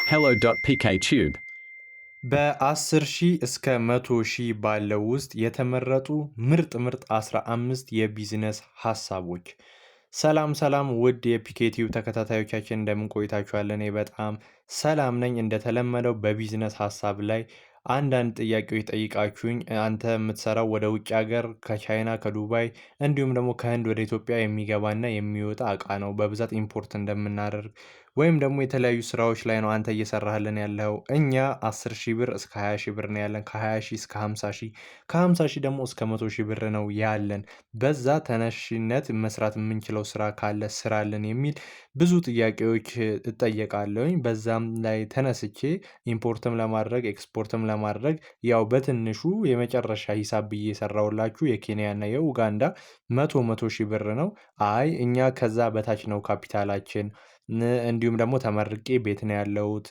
hello.pktube በ10 ሺህ እስከ 100 ሺህ ባለው ውስጥ የተመረጡ ምርጥ 15 የቢዝነስ ሐሳቦች። ሰላም ሰላም ውድ የፒኬቲዩብ ተከታታዮቻችን እንደምን ቆይታችኋል? እኔ በጣም ሰላም ነኝ። እንደተለመደው በቢዝነስ ሐሳብ ላይ አንዳንድ ጥያቄዎች ጠይቃችሁኝ አንተ የምትሰራው ወደ ውጭ ሀገር ከቻይና ከዱባይ እንዲሁም ደግሞ ከህንድ ወደ ኢትዮጵያ የሚገባና የሚወጣ እቃ ነው በብዛት ኢምፖርት እንደምናደርግ ወይም ደግሞ የተለያዩ ስራዎች ላይ ነው አንተ እየሰራህልን ያለው። እኛ 10 ሺህ ብር እስከ 20 ሺህ ብር ነው ያለን፣ ከ20 ሺህ እስከ 50 ሺህ፣ ከ50 ሺህ ደግሞ እስከ 100 ሺህ ብር ነው ያለን። በዛ ተነሽነት መስራት የምንችለው ስራ ካለ ስራልን የሚል ብዙ ጥያቄዎች እጠየቃለሁኝ። በዛም ላይ ተነስቼ ኢምፖርትም ለማድረግ ኤክስፖርትም ለማድረግ ያው በትንሹ የመጨረሻ ሂሳብ ብዬ የሰራሁላችሁ የኬንያና የኡጋንዳ መቶ ሺህ ብር ነው። አይ እኛ ከዛ በታች ነው ካፒታላችን እንዲሁም ደግሞ ተመርቄ ቤት ነው ያለሁት።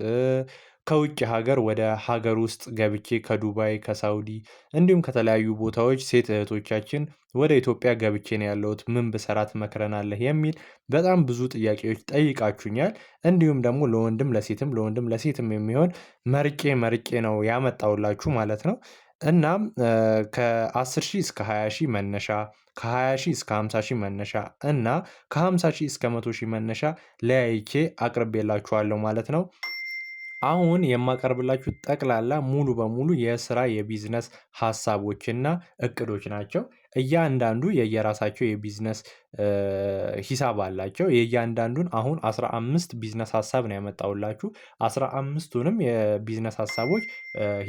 ከውጭ ሀገር ወደ ሀገር ውስጥ ገብቼ ከዱባይ ከሳውዲ እንዲሁም ከተለያዩ ቦታዎች ሴት እህቶቻችን ወደ ኢትዮጵያ ገብቼ ነው ያለሁት፣ ምን ብሰራ ትመክረናለህ የሚል በጣም ብዙ ጥያቄዎች ጠይቃችሁኛል። እንዲሁም ደግሞ ለወንድም ለሴትም የሚሆን መርጬ ነው ያመጣሁላችሁ ማለት ነው። እናም ከ10 ሺህ እስከ 20 ሺህ መነሻ፣ ከ20 ሺህ እስከ 50 ሺህ መነሻ እና ከ50 ሺህ እስከ 100 ሺህ መነሻ ለያይቼ አቅርቤላችኋለሁ ማለት ነው። አሁን የማቀርብላችሁ ጠቅላላ ሙሉ በሙሉ የስራ የቢዝነስ ሐሳቦችና እቅዶች ናቸው። እያንዳንዱ የየራሳቸው የቢዝነስ ሂሳብ አላቸው። የእያንዳንዱን አሁን 15 ቢዝነስ ሐሳብ ነው ያመጣሁላችሁ። 15ቱንም የቢዝነስ ሐሳቦች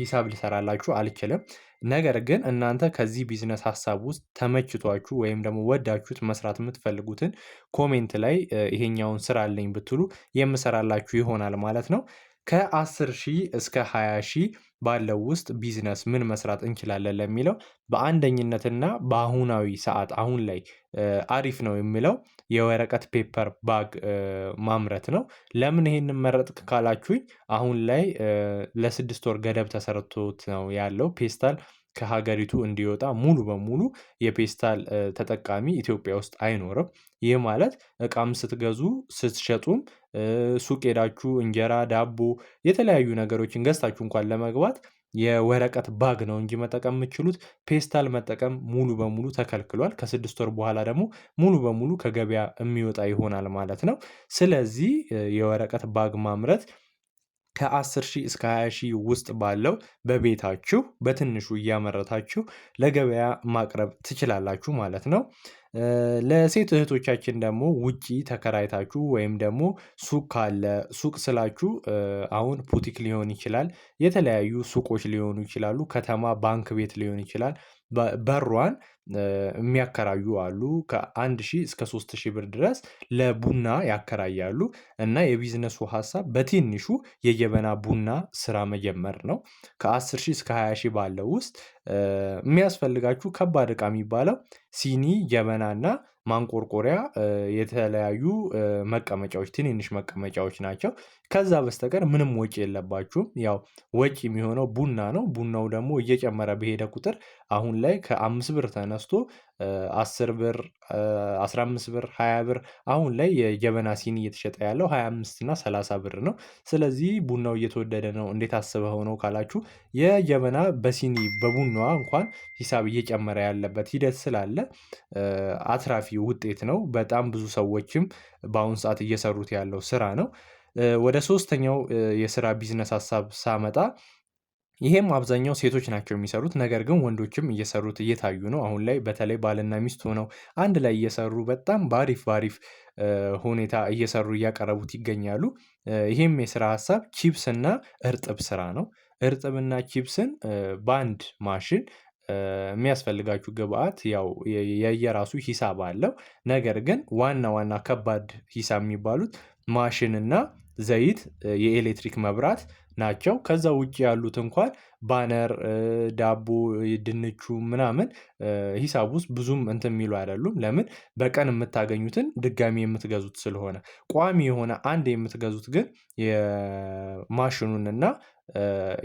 ሂሳብ ልሰራላችሁ አልችልም። ነገር ግን እናንተ ከዚህ ቢዝነስ ሐሳብ ውስጥ ተመችቷችሁ ወይም ደግሞ ወዳችሁት መስራት የምትፈልጉትን ኮሜንት ላይ ይሄኛውን ስራልኝ ብትሉ የምሰራላችሁ ይሆናል ማለት ነው። ከ10 ሺህ እስከ 20 ሺህ ባለው ውስጥ ቢዝነስ ምን መስራት እንችላለን ለሚለው በአንደኝነትና በአሁናዊ ሰዓት አሁን ላይ አሪፍ ነው የሚለው የወረቀት ፔፐር ባግ ማምረት ነው። ለምን ይሄንን መረጥክ ካላችሁኝ አሁን ላይ ለ6 ወር ገደብ ተሰርቶት ነው ያለው ፔስታል ከሀገሪቱ እንዲወጣ ሙሉ በሙሉ የፔስታል ተጠቃሚ ኢትዮጵያ ውስጥ አይኖርም። ይህ ማለት እቃም ስትገዙ ስትሸጡም ሱቅ ሄዳችሁ እንጀራ፣ ዳቦ የተለያዩ ነገሮችን ገዝታችሁ እንኳን ለመግባት የወረቀት ባግ ነው እንጂ መጠቀም የምትችሉት ፔስታል መጠቀም ሙሉ በሙሉ ተከልክሏል። ከ6 ወር በኋላ ደግሞ ሙሉ በሙሉ ከገበያ የሚወጣ ይሆናል ማለት ነው። ስለዚህ የወረቀት ባግ ማምረት ከ10 ሺህ እስከ 20 ሺህ ውስጥ ባለው በቤታችሁ በትንሹ እያመረታችሁ ለገበያ ማቅረብ ትችላላችሁ ማለት ነው። ለሴት እህቶቻችን ደግሞ ውጪ ተከራይታችሁ ወይም ደግሞ ሱቅ ካለ ሱቅ ስላችሁ አሁን ቡቲክ ሊሆን ይችላል፣ የተለያዩ ሱቆች ሊሆኑ ይችላሉ፣ ከተማ ባንክ ቤት ሊሆን ይችላል። በሯን የሚያከራዩ አሉ። ከ1 ሺህ እስከ 3 ሺህ ብር ድረስ ለቡና ያከራያሉ። እና የቢዝነሱ ሐሳብ በትንሹ የጀበና ቡና ስራ መጀመር ነው። ከ10 ሺህ እስከ 20 ሺህ ባለው ውስጥ የሚያስፈልጋችሁ ከባድ ዕቃ የሚባለው ሲኒ፣ ጀበናና ማንቆርቆሪያ የተለያዩ መቀመጫዎች ትንንሽ መቀመጫዎች ናቸው። ከዛ በስተቀር ምንም ወጪ የለባችሁም። ያው ወጪ የሚሆነው ቡና ነው። ቡናው ደግሞ እየጨመረ በሄደ ቁጥር አሁን ላይ ከ5 ብር ተነስቶ 10 ብር፣ 15 ብር፣ 20 ብር አሁን ላይ የጀበና ሲኒ እየተሸጠ ያለው 25 እና 30 ብር ነው። ስለዚህ ቡናው እየተወደደ ነው። እንዴት አስበኸው ነው ካላችሁ የጀበና በሲኒ በቡናዋ እንኳን ሂሳብ እየጨመረ ያለበት ሂደት ስላለ አትራፊ ውጤት ነው። በጣም ብዙ ሰዎችም በአሁን ሰዓት እየሰሩት ያለው ስራ ነው። ወደ ሶስተኛው የስራ ቢዝነስ ሐሳብ ሳመጣ ይሄም አብዛኛው ሴቶች ናቸው የሚሰሩት፣ ነገር ግን ወንዶችም እየሰሩት እየታዩ ነው። አሁን ላይ በተለይ ባልና ሚስት ሆነው አንድ ላይ እየሰሩ በጣም ባሪፍ ሁኔታ እየሰሩ እያቀረቡት ይገኛሉ። ይሄም የስራ ሐሳብ ቺፕስ እና እርጥብ ስራ ነው። እርጥብና ቺፕስን በአንድ ማሽን የሚያስፈልጋችሁ ግብአት ያው የየራሱ ሂሳብ አለው። ነገር ግን ዋና ከባድ ሂሳብ የሚባሉት ማሽንና ዘይት፣ የኤሌክትሪክ መብራት ናቸው። ከዛ ውጪ ያሉት እንኳን ባነር፣ ዳቦ፣ ድንቹ ምናምን ሂሳብ ውስጥ ብዙም እንትን የሚሉ አይደሉም። ለምን በቀን የምታገኙትን ድጋሚ የምትገዙት ስለሆነ። ቋሚ የሆነ አንድ የምትገዙት ግን የማሽኑንና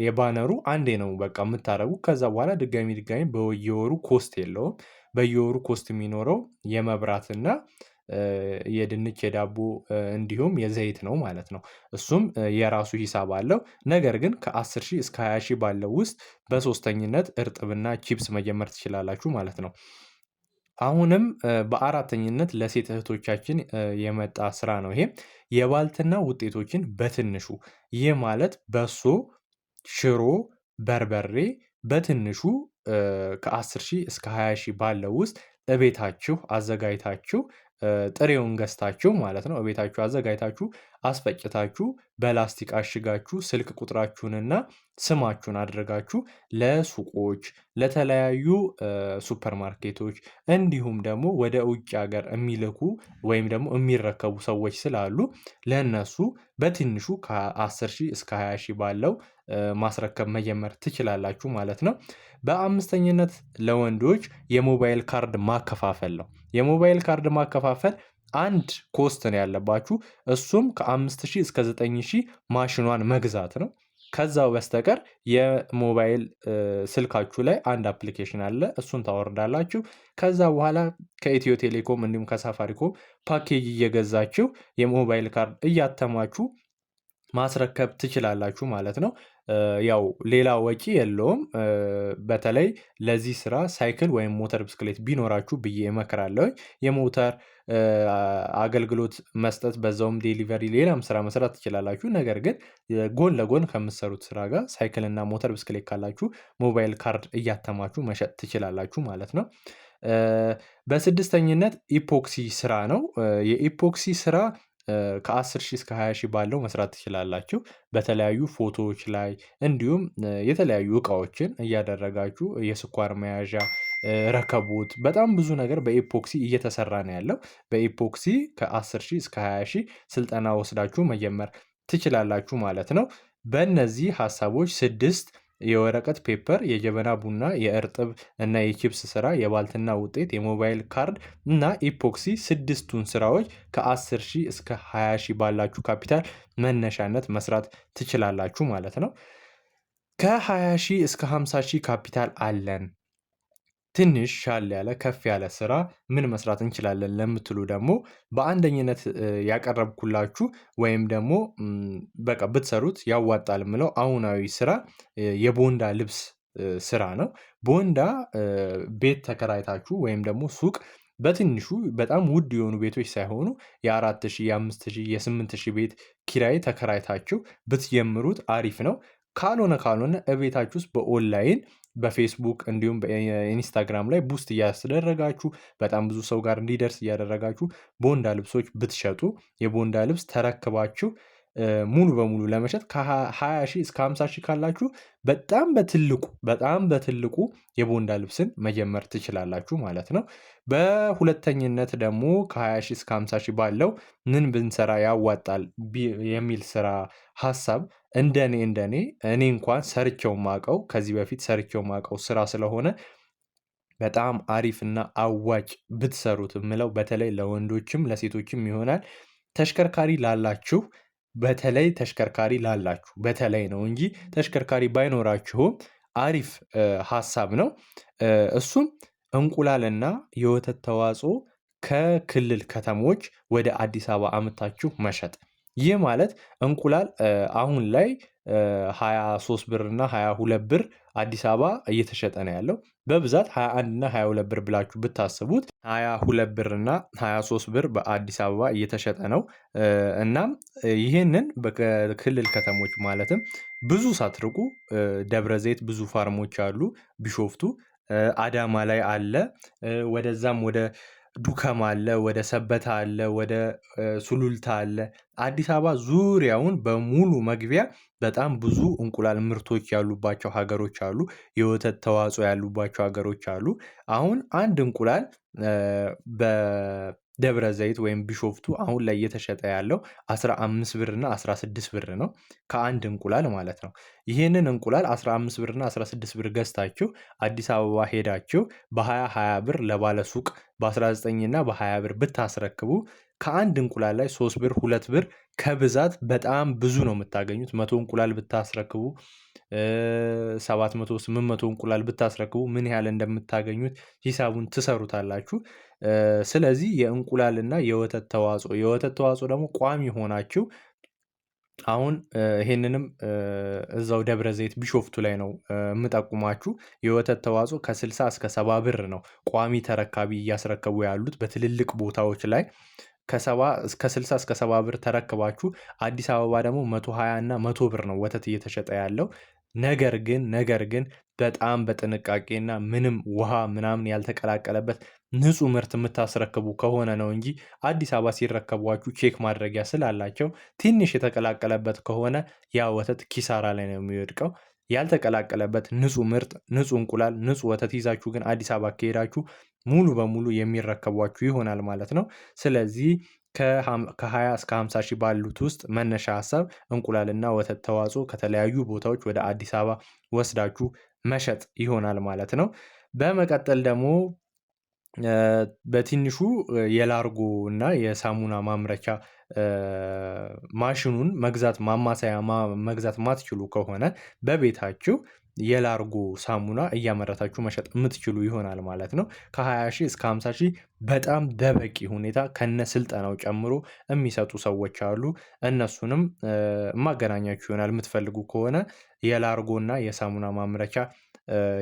የባነሩ አንዴ ነው በቃ የምታደርጉ። ከዛ በኋላ ድጋሚ በየወሩ ኮስት የለውም። በየወሩ ኮስት የሚኖረው የመብራትና የድንች፣ የዳቦ እንዲሁም የዘይት ነው ማለት ነው። እሱም የራሱ ሂሳብ አለው። ነገር ግን ከ10 ሺህ እስከ 20 ሺህ ባለው ውስጥ በሶስተኝነት እርጥብና ቺፕስ መጀመር ትችላላችሁ ማለት ነው። አሁንም በአራተኝነት ለሴት እህቶቻችን የመጣ ስራ ነው። ይሄ የባልትና ውጤቶችን በትንሹ ይህ ማለት በሶ፣ ሽሮ፣ በርበሬ በትንሹ ከ10 ሺህ እስከ 20 ሺህ ባለው ውስጥ እቤታችሁ አዘጋጅታችሁ ጥሬውን ገዝታችሁ ማለት ነው እቤታችሁ አዘጋጅታችሁ አስፈጭታችሁ በላስቲክ አሽጋችሁ ስልክ ቁጥራችሁንና ስማችሁን አድርጋችሁ ለሱቆች፣ ለተለያዩ ሱፐር ማርኬቶች እንዲሁም ደግሞ ወደ ውጭ ሀገር የሚልኩ ወይም ደግሞ የሚረከቡ ሰዎች ስላሉ ለእነሱ በትንሹ ከ10 ሺህ እስከ 20 ሺህ ባለው ማስረከብ መጀመር ትችላላችሁ ማለት ነው። በአምስተኝነት ለወንዶች የሞባይል ካርድ ማከፋፈል ነው። የሞባይል ካርድ ማከፋፈል አንድ ኮስት ነው ያለባችሁ። እሱም ከ5000 እስከ 9000 ማሽኗን መግዛት ነው። ከዛው በስተቀር የሞባይል ስልካችሁ ላይ አንድ አፕሊኬሽን አለ። እሱን ታወርዳላችሁ። ከዛ በኋላ ከኢትዮ ቴሌኮም እንዲሁም ከሳፋሪኮም ፓኬጅ እየገዛችሁ የሞባይል ካርድ እያተማችሁ ማስረከብ ትችላላችሁ ማለት ነው። ያው ሌላ ወጪ የለውም። በተለይ ለዚህ ስራ ሳይክል ወይም ሞተር ብስክሌት ቢኖራችሁ ብዬ እመክራለሁኝ። የሞተር አገልግሎት መስጠት በዛውም ዴሊቨሪ ሌላም ስራ መስራት ትችላላችሁ። ነገር ግን ጎን ለጎን ከምትሰሩት ስራ ጋር ሳይክል እና ሞተር ብስክሌት ካላችሁ ሞባይል ካርድ እያተማችሁ መሸጥ ትችላላችሁ ማለት ነው። በስድስተኝነት ኢፖክሲ ስራ ነው። የኢፖክሲ ስራ ከ10 ሺህ እስከ 20 ሺህ ባለው መስራት ትችላላችሁ። በተለያዩ ፎቶዎች ላይ እንዲሁም የተለያዩ እቃዎችን እያደረጋችሁ የስኳር መያዣ፣ ረከቦት በጣም ብዙ ነገር በኢፖክሲ እየተሰራ ነው ያለው። በኢፖክሲ ከ10 ሺህ እስከ 20 ሺህ ስልጠና ወስዳችሁ መጀመር ትችላላችሁ ማለት ነው። በእነዚህ ሀሳቦች 6 የወረቀት ፔፐር፣ የጀበና ቡና፣ የእርጥብ እና የቺፕስ ስራ፣ የባልትና ውጤት፣ የሞባይል ካርድ እና ኢፖክሲ ስድስቱን ስራዎች ከ10 ሺህ እስከ 20 ሺህ ባላችሁ ካፒታል መነሻነት መስራት ትችላላችሁ ማለት ነው። ከ20 ሺህ እስከ 50 ሺህ ካፒታል አለን ትንሽ ሻል ያለ ከፍ ያለ ስራ ምን መስራት እንችላለን ለምትሉ ደግሞ በአንደኝነት ያቀረብኩላችሁ ወይም ደግሞ በቃ ብትሰሩት ያዋጣል የምለው አሁናዊ ስራ የቦንዳ ልብስ ስራ ነው። ቦንዳ ቤት ተከራይታችሁ ወይም ደግሞ ሱቅ በትንሹ በጣም ውድ የሆኑ ቤቶች ሳይሆኑ የ4000፣ የ5000፣ የ8000 ቤት ኪራይ ተከራይታችሁ ብትጀምሩት አሪፍ ነው። ካልሆነ እቤታችሁ ውስጥ በኦንላይን በፌስቡክ እንዲሁም በኢንስታግራም ላይ ቡስት እያስደረጋችሁ በጣም ብዙ ሰው ጋር እንዲደርስ እያደረጋችሁ ቦንዳ ልብሶች ብትሸጡ የቦንዳ ልብስ ተረክባችሁ ሙሉ በሙሉ ለመሸጥ ከ20 ሺህ እስከ 50 ሺህ ካላችሁ በጣም በትልቁ የቦንዳ ልብስን መጀመር ትችላላችሁ ማለት ነው። በሁለተኝነት ደግሞ ከ20 ሺህ እስከ 50 ሺህ ባለው ምን ብንሰራ ያዋጣል የሚል ስራ ሀሳብ እንደኔ እኔ እንኳን ሰርቼው ማቀው ከዚህ በፊት ሰርቼው ማቀው ስራ ስለሆነ በጣም አሪፍና አዋጭ ብትሰሩት የምለው በተለይ ለወንዶችም ለሴቶችም ይሆናል። ተሽከርካሪ ላላችሁ በተለይ ነው እንጂ ተሽከርካሪ ባይኖራችሁም አሪፍ ሀሳብ ነው። እሱም እንቁላልና የወተት ተዋጽኦ ከክልል ከተሞች ወደ አዲስ አበባ አምጥታችሁ መሸጥ። ይህ ማለት እንቁላል አሁን ላይ 23 ብር እና 22 ብር አዲስ አበባ እየተሸጠ ነው ያለው። በብዛት 21 እና 22 ብር ብላችሁ ብታስቡት 22 ብር እና 23 ብር በአዲስ አበባ እየተሸጠ ነው። እናም ይህንን በክልል ከተሞች ማለትም ብዙ ሳትርቁ ደብረ ዘይት ብዙ ፋርሞች አሉ። ቢሾፍቱ አዳማ ላይ አለ። ወደዛም ወደ ዱከም አለ፣ ወደ ሰበታ አለ፣ ወደ ሱሉልታ አለ። አዲስ አበባ ዙሪያውን በሙሉ መግቢያ በጣም ብዙ እንቁላል ምርቶች ያሉባቸው ሀገሮች አሉ። የወተት ተዋጽኦ ያሉባቸው ሀገሮች አሉ። አሁን አንድ እንቁላል በደብረ ዘይት ወይም ቢሾፍቱ አሁን ላይ እየተሸጠ ያለው 15 ብር እና 16 ብር ነው። ከአንድ እንቁላል ማለት ነው። ይህንን እንቁላል 15 ብር እና 16 ብር ገዝታችሁ አዲስ አበባ ሄዳችሁ በ20 ብር ለባለ ሱቅ በ19 እና በ20 ብር ብታስረክቡ ከአንድ እንቁላል ላይ 3 ብር 2 ብር ከብዛት በጣም ብዙ ነው የምታገኙት። 100 እንቁላል ብታስረክቡ 700 800 እንቁላል ብታስረክቡ ምን ያህል እንደምታገኙት ሂሳቡን ትሰሩታላችሁ። ስለዚህ የእንቁላልና የወተት ተዋጽኦ ደግሞ ቋሚ ሆናችሁ አሁን ይሄንንም እዛው ደብረ ዘይት ቢሾፍቱ ላይ ነው የምጠቁማችሁ። የወተት ተዋጽኦ ከ60 እስከ 70 ብር ነው ቋሚ ተረካቢ እያስረከቡ ያሉት በትልልቅ ቦታዎች ላይ እስከ 60 እስከ 70 ብር ተረክባችሁ አዲስ አበባ ደግሞ 120 እና 100 ብር ነው ወተት እየተሸጠ ያለው። ነገር ግን በጣም በጥንቃቄና ምንም ውሃ ምናምን ያልተቀላቀለበት ንጹህ ምርት የምታስረክቡ ከሆነ ነው እንጂ አዲስ አበባ ሲረከቧችሁ ቼክ ማድረጊያ ስላላቸው ትንሽ የተቀላቀለበት ከሆነ ያ ወተት ኪሳራ ላይ ነው የሚወድቀው። ያልተቀላቀለበት ንጹህ ምርት፣ ንጹህ እንቁላል፣ ንጹህ ወተት ይዛችሁ ግን አዲስ አበባ ከሄዳችሁ ሙሉ በሙሉ የሚረከቧችሁ ይሆናል ማለት ነው። ስለዚህ ከ20 እስከ 50 ሺህ ባሉት ውስጥ መነሻ ሀሳብ እንቁላልና ወተት ተዋጽኦ ከተለያዩ ቦታዎች ወደ አዲስ አበባ ወስዳችሁ መሸጥ ይሆናል ማለት ነው። በመቀጠል ደግሞ በትንሹ የላርጎ እና የሳሙና ማምረቻ ማሽኑን ማማሰያ መግዛት ማትችሉ ከሆነ በቤታችሁ የላርጎ ሳሙና እያመረታችሁ መሸጥ የምትችሉ ይሆናል ማለት ነው። ከ20 ሺህ እስከ 50 ሺህ በጣም በበቂ ሁኔታ ከነ ስልጠናው ጨምሮ የሚሰጡ ሰዎች አሉ። እነሱንም ማገናኛችሁ ይሆናል የምትፈልጉ ከሆነ። የላርጎና የሳሙና ማምረቻ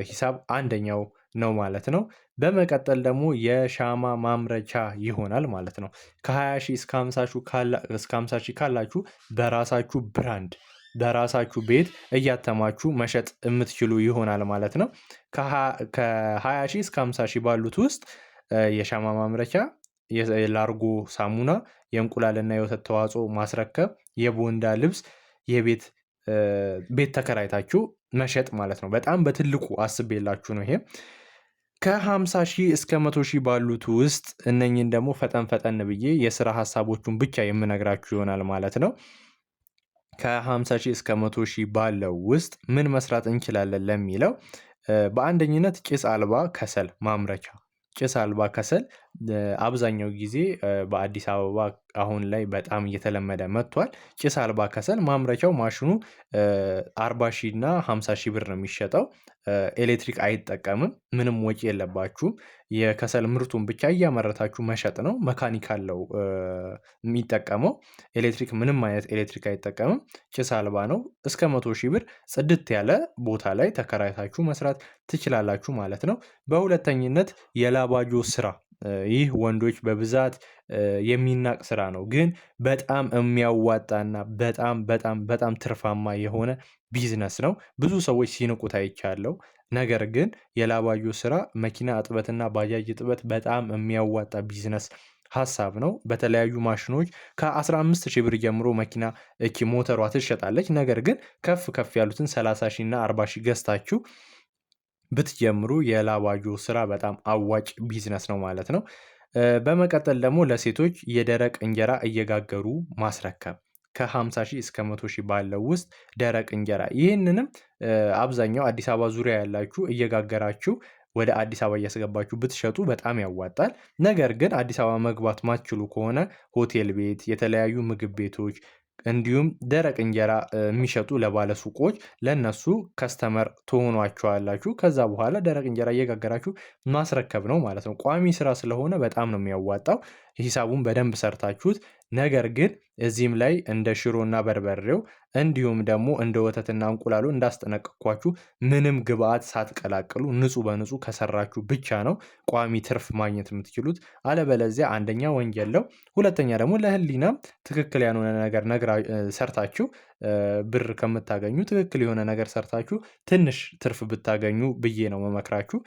ሂሳብ አንደኛው ነው ማለት ነው። በመቀጠል ደግሞ የሻማ ማምረቻ ይሆናል ማለት ነው። ከ20 ሺህ እስከ 50 ሺህ ካላችሁ በራሳችሁ ብራንድ በራሳችሁ ቤት እያተማችሁ መሸጥ የምትችሉ ይሆናል ማለት ነው። ከ20 ሺህ እስከ 50 ሺህ ባሉት ውስጥ የሻማ ማምረቻ፣ የላርጎ ሳሙና፣ የእንቁላልና የወተት ተዋጽኦ ማስረከብ፣ የቦንዳ ልብስ፣ ቤት ተከራይታችሁ መሸጥ ማለት ነው። በጣም በትልቁ አስቤላችሁ ነው ይሄ። ከ50 ሺህ እስከ 100 ሺህ ባሉት ውስጥ እነኝን ደግሞ ፈጠን ብዬ የስራ ሀሳቦቹን ብቻ የምነግራችሁ ይሆናል ማለት ነው። ከ50 ሺህ እስከ 100 ሺህ ባለው ውስጥ ምን መስራት እንችላለን ለሚለው በአንደኝነት ጭስ አልባ ከሰል ማምረቻ። ጭስ አልባ ከሰል አብዛኛው ጊዜ በአዲስ አበባ አሁን ላይ በጣም እየተለመደ መጥቷል። ጭስ አልባ ከሰል ማምረቻው ማሽኑ 40 ሺህ እና 50 ሺህ ብር ነው የሚሸጠው። ኤሌክትሪክ አይጠቀምም። ምንም ወጪ የለባችሁም። የከሰል ምርቱን ብቻ እያመረታችሁ መሸጥ ነው። መካኒክ አለው የሚጠቀመው። ምንም አይነት ኤሌክትሪክ አይጠቀምም። ጭስ አልባ ነው። እስከ 100 ሺህ ብር ጽድት ያለ ቦታ ላይ ተከራይታችሁ መስራት ትችላላችሁ ማለት ነው። በሁለተኝነት የላባጆ ስራ። ይህ ወንዶች በብዛት የሚናቅ ስራ ነው፣ ግን በጣም የሚያዋጣና በጣም ትርፋማ የሆነ ቢዝነስ ነው። ብዙ ሰዎች ሲንቁት አይቻለሁ። ነገር ግን የላባጆ ስራ መኪና እጥበትና ባጃጅ እጥበት በጣም የሚያዋጣ ቢዝነስ ሀሳብ ነው። በተለያዩ ማሽኖች ከ15 ሺህ ብር ጀምሮ መኪና ሞተሯ ትሸጣለች። ነገር ግን ከፍ ያሉትን 30 ሺህ እና 40 ሺህ ገዝታችሁ ብትጀምሩ የላባጆ ስራ በጣም አዋጭ ቢዝነስ ነው ማለት ነው። በመቀጠል ደግሞ ለሴቶች የደረቅ እንጀራ እየጋገሩ ማስረከብ ከ50 ሺህ እስከ 100 ሺህ ባለው ውስጥ ደረቅ እንጀራ። ይህንንም አብዛኛው አዲስ አበባ ዙሪያ ያላችሁ እየጋገራችሁ ወደ አዲስ አበባ እያስገባችሁ ብትሸጡ በጣም ያዋጣል። ነገር ግን አዲስ አበባ መግባት ማትችሉ ከሆነ ሆቴል ቤት፣ የተለያዩ ምግብ ቤቶች እንዲሁም ደረቅ እንጀራ የሚሸጡ ለባለ ሱቆች ለነሱ ከስተመር ትሆኗቸዋላችሁ። ከዛ በኋላ ደረቅ እንጀራ እየጋገራችሁ ማስረከብ ነው ማለት ነው። ቋሚ ስራ ስለሆነ በጣም ነው የሚያዋጣው። ሂሳቡን በደንብ ሰርታችሁት። ነገር ግን እዚህም ላይ እንደ ሽሮና በርበሬው እንዲሁም ደግሞ እንደ ወተትና እንቁላሉ እንዳስጠነቀቅኳችሁ ምንም ግብአት ሳትቀላቅሉ ንጹህ በንጹህ ከሰራችሁ ብቻ ነው ቋሚ ትርፍ ማግኘት የምትችሉት። አለበለዚያ አንደኛ ወንጀል ነው፣ ሁለተኛ ደግሞ ለህሊናም ትክክል ያልሆነ ነገር ሰርታችሁ ብር ከምታገኙ ትክክል የሆነ ነገር ሰርታችሁ ትንሽ ትርፍ ብታገኙ ብዬ ነው መመክራችሁ።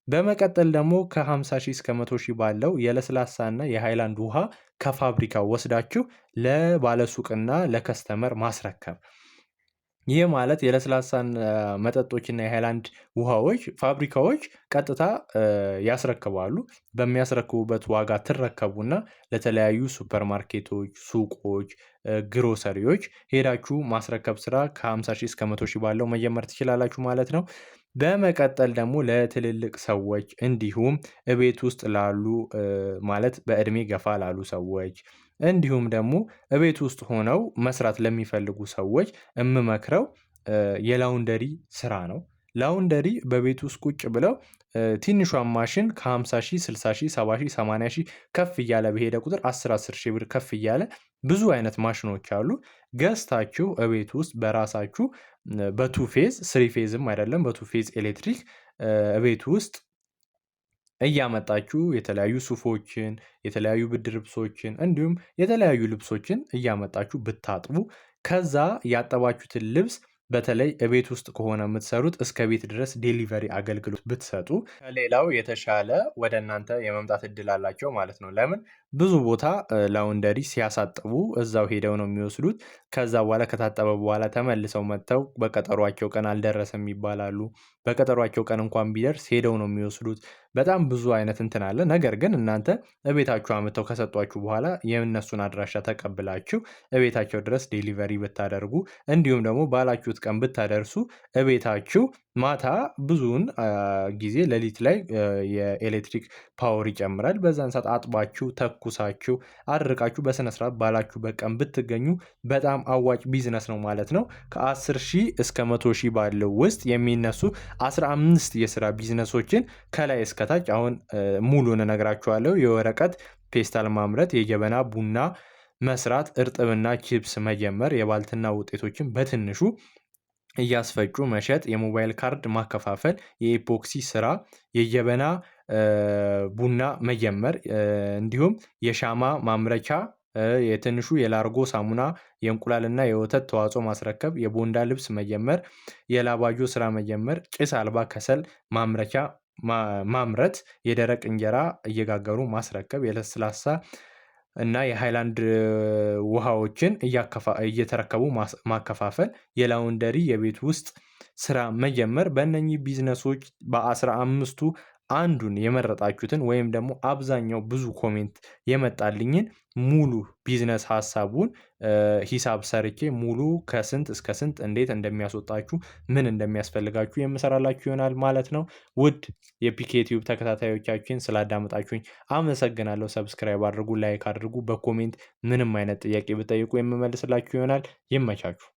በመቀጠል ደግሞ ከ50 ሺህ እስከ 100 ሺህ ባለው የለስላሳና የሃይላንድ ውሃ ከፋብሪካ ወስዳችሁ ለባለሱቅና ለከስተመር ማስረከብ። ይህ ማለት የለስላሳን መጠጦችና የሃይላንድ ውሃዎች ፋብሪካዎች ቀጥታ ያስረክባሉ። በሚያስረክቡበት ዋጋ ትረከቡና ለተለያዩ ሱፐርማርኬቶች፣ ሱቆች፣ ግሮሰሪዎች ሄዳችሁ ማስረከብ ስራ ከ50 ሺህ እስከ 100 ሺህ ባለው መጀመር ትችላላችሁ ማለት ነው። በመቀጠል ደግሞ ለትልልቅ ሰዎች እንዲሁም እቤት ውስጥ ላሉ ማለት በእድሜ ገፋ ላሉ ሰዎች እንዲሁም ደግሞ እቤት ውስጥ ሆነው መስራት ለሚፈልጉ ሰዎች የምመክረው የላውንደሪ ስራ ነው። ላውንደሪ በቤት ውስጥ ቁጭ ብለው ትንሿን ማሽን ከ50 ሺህ 60 ሺህ 70 ሺህ 80 ሺህ ከፍ እያለ በሄደ ቁጥር 10 ሺህ ብር ከፍ እያለ ብዙ አይነት ማሽኖች አሉ። ገዝታችሁ እቤት ውስጥ በራሳችሁ በቱ ፌዝ ስሪ ፌዝም አይደለም በቱ ፌዝ ኤሌክትሪክ እቤት ውስጥ እያመጣችሁ የተለያዩ ሱፎችን፣ የተለያዩ ብርድ ልብሶችን እንዲሁም የተለያዩ ልብሶችን እያመጣችሁ ብታጥቡ ከዛ ያጠባችሁትን ልብስ በተለይ እቤት ውስጥ ከሆነ የምትሰሩት እስከ ቤት ድረስ ዴሊቨሪ አገልግሎት ብትሰጡ ከሌላው የተሻለ ወደ እናንተ የመምጣት እድል አላቸው ማለት ነው። ለምን ብዙ ቦታ ላውንደሪ ሲያሳጥቡ እዛው ሄደው ነው የሚወስዱት። ከዛ በኋላ ከታጠበ በኋላ ተመልሰው መጥተው በቀጠሯቸው ቀን አልደረሰም ይባላሉ። በቀጠሯቸው ቀን እንኳን ቢደርስ ሄደው ነው የሚወስዱት። በጣም ብዙ አይነት እንትን አለ። ነገር ግን እናንተ እቤታችሁ አምጥተው ከሰጧችሁ በኋላ የእነሱን አድራሻ ተቀብላችሁ እቤታቸው ድረስ ዴሊቨሪ ብታደርጉ እንዲሁም ደግሞ ባላችሁት ቀን ብታደርሱ እቤታችሁ ማታ ብዙውን ጊዜ ሌሊት ላይ የኤሌክትሪክ ፓወር ይጨምራል። በዛን ሰዓት አጥባችሁ ተኩሳችሁ አድርቃችሁ በስነ ስርዓት ባላችሁበት ቀን ብትገኙ በጣም አዋጭ ቢዝነስ ነው ማለት ነው። ከ10 ሺህ እስከ 100 ሺህ ባለው ውስጥ የሚነሱ 15 የስራ ቢዝነሶችን ከላይ እስከታች አሁን ሙሉን እነግራችኋለሁ። የወረቀት ፔስታል ማምረት፣ የጀበና ቡና መስራት፣ እርጥብና ቺፕስ መጀመር፣ የባልትና ውጤቶችን በትንሹ እያስፈጩ መሸጥ፣ የሞባይል ካርድ ማከፋፈል፣ የኢፖክሲ ስራ፣ የጀበና ቡና መጀመር፣ እንዲሁም የሻማ ማምረቻ፣ የትንሹ የላርጎ ሳሙና፣ የእንቁላልና የወተት ተዋጽኦ ማስረከብ፣ የቦንዳ ልብስ መጀመር፣ የላባጆ ስራ መጀመር፣ ጭስ አልባ ከሰል ማምረቻ ማምረት፣ የደረቅ እንጀራ እየጋገሩ ማስረከብ፣ የለስላሳ እና የሃይላንድ ውሃዎችን እየተረከቡ ማከፋፈል፣ የላውንደሪ የቤት ውስጥ ስራ መጀመር። በእነኚህ ቢዝነሶች በ15ቱ አንዱን የመረጣችሁትን ወይም ደግሞ አብዛኛው ብዙ ኮሜንት የመጣልኝን ሙሉ ቢዝነስ ሀሳቡን ሂሳብ ሰርቼ ሙሉ ከስንት እስከ ስንት እንዴት እንደሚያስወጣችሁ ምን እንደሚያስፈልጋችሁ የምሰራላችሁ ይሆናል ማለት ነው። ውድ የፒኬ ቲዩብ ተከታታዮቻችን ስላዳመጣችሁኝ አመሰግናለሁ። ሰብስክራይብ አድርጉ፣ ላይክ አድርጉ። በኮሜንት ምንም አይነት ጥያቄ ብጠይቁ የምመልስላችሁ ይሆናል። ይመቻችሁ።